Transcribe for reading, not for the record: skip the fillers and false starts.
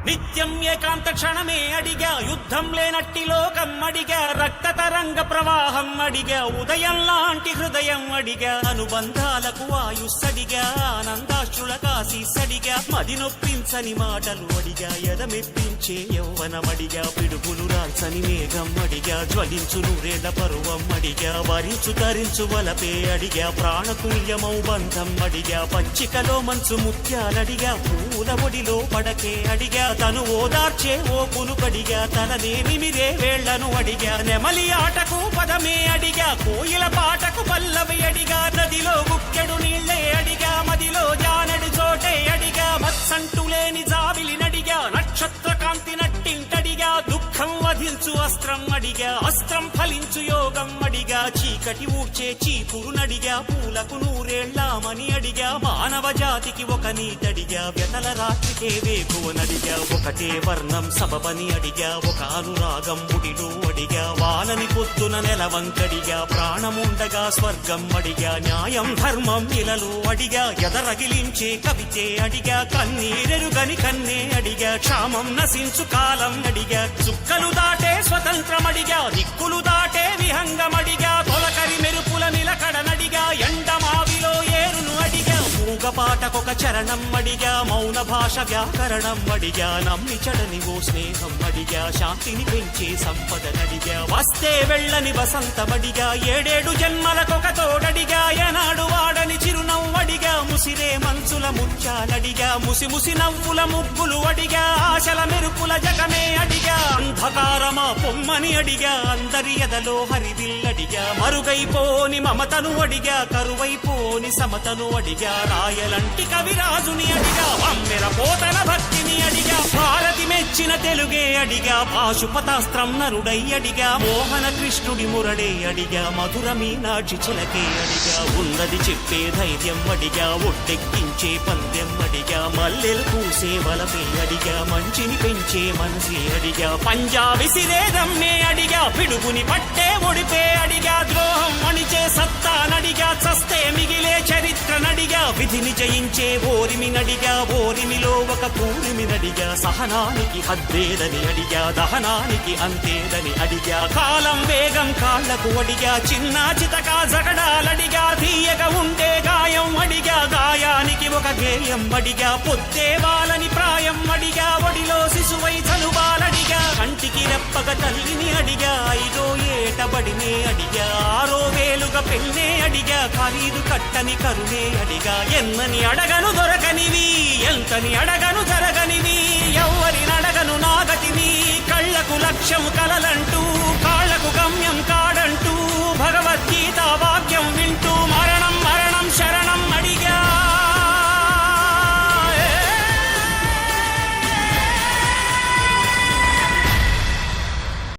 నిత్యం ఏకాంత క్షణమే అడిగా, యుద్ధం లేనట్టి లోకం అడిగా, రక్త తరంగ ప్రవాహం అడిగా, ఉదయం లాంటి హృదయం అడిగా, అనుబంధాలకు ఆయుస్సడిగా, ఆనందాశ్రుల కాశీసడిగా, మది నొప్పించని మాటలు అడిగా, ఎదమెప్పించే యౌవనమడిగా, పిడుగులు రాల్చని మేఘం అడిగా, జ్వలించు నూరేళ్ల పరువం అడిగా, వరించు తరించు వలపే అడిగా, ప్రాణతుల్యమౌ బంధం అడిగా, పచ్చికలో మంచు ముత్యాలడిగా, పూల ఒడిలో పడకే అడిగా, తను ఓదార్చే ఓ పులుకడిగా, తననే నిమిరే వేళ్లను అడిగా, నెమలి ఆటకు పదమే అడిగా, కోయిల పాటకు పల్లవి అడిగా, నదిలో గుక్కెడు నీళ్లే అడిగా, మదిలో జానడి చోటే అడిగా, మత్సంటు లేని జాబిలి నడిగా, నక్షత్ర కాంతి నట్టింటడిగా, దుఃఖం వధించు అస్త్రం అడిగా, అస్త్రం ఫలించు యోగం అడిగా, చీకటి ఊడ్చే చీపురు నడిగా, పూలకు నూరేళ్లామని అడిగా, మానవ జాతికి ఒక నీతడిగా, వ్యతల రాత్రికే వేకువనడిగా, ఒకటే వర్ణం సబబని అడిగా, ఒక అనురాగం ముడిలో అడిగా, వానని పొద్దున నెలవంకడిగా, ప్రాణముండగా స్వర్గం అడిగా, న్యాయం ధర్మం ఇలలో అడిగా, ఎదరగిలించే కవితే అడిగా, కన్నీరెరుగని కన్నే అడిగా, క్షామం నశించు కాలం అడిగా, చుక్కలు దాటే స్వతంత్రమడిగా, దిక్కులు దాటే విహంగమడిగా, తొలకరి మెరుపుల నిలకడనడిగా, ఎండమావిలో ఏరును అడిగా, మూగపాటకొక చరణం అడిగా, మౌన భాష వ్యాకరణం అడిగా, నమ్మి చెడని ఓ స్నేహం అడిగా, శాంతిని పెంచే సంపదనడిగా, వస్తే వెళ్ళని వసంతమడిగా, ఏడేడు జన్మలకొక తోడడిగా, ఎనాడు వాడని చిరునవ్వడిగా, ముసిరే మంచుల ముత్యాలడిగా, ముసి ముసి నవ్వుల ముగ్గులు అడిగా, ఆశల మెరుపుల జగమే అడిగా, అంధకారమా పొమ్మని అడిగా, అందరి ఎదలో హరివిల్లడిగా, మరుగైపోని మమతను అడిగా, కరువైపోని సమతను అడిగా, రాయలంటి కవిరాజుని అడిగా, అమ్మెర పోతన భక్తిని అడిగా, భారతి మెచ్చిన తెలుగే అడిగా, పాశుపతాస్త్రం నరుడై అడిగా, మోహన కృష్ణుడి మురడే అడిగా, మధుర మీనాక్షి చిలకే అడిగా, ఉన్నది చెప్పే ధైర్యం అడిగా, ఒట్టెక్కించే పందెం అడిగా, మల్లెలు పూసే వలపే అడిగా, మంచిని పెంచే మనసే అడిగా, పంజా విసిరే దమ్మే అడిగా, పిడుగుని పట్టే ఒడిపే అడిగా, ద్రోహం అణిచే సత్తా నడిగా, చస్తే మిగిలే చరిత్ర నడిగా, విధిని జయించే ఓరిమి నడిగా, ఓరిమిలో ఒక పూరిమి నడిగా, సహనానికి హద్దేదని అడిగా, దహనానికి అంతేదని అడిగా, కాలం వేగం కాళ్లకు అడిగా, చిన్న చితకా జగడాలడిగా, తీయగా ఉండే గాయం అడిగా, గాయానికి ఒక గేయం అడిగా, పొద్దే వాళ్ళని ప్రాయం అడిగా, ఒడిలో శిశువై చలువాలడిగా, కంటికి రెప్పగ తల్లిని అడిగా, ఐదో ఏటబడినే అడిగా, ఆరో వేలుగా పెళ్ళే అడిగా, ఖరీదు కట్టని కరుణే అడిగా, ఎన్నని అడగను దొరకనివి, ఎంతని అడగను జరగనివి, ఎవ్వరిని అడగను నాగతిని, కళ్లకు లక్ష్యం కలలండి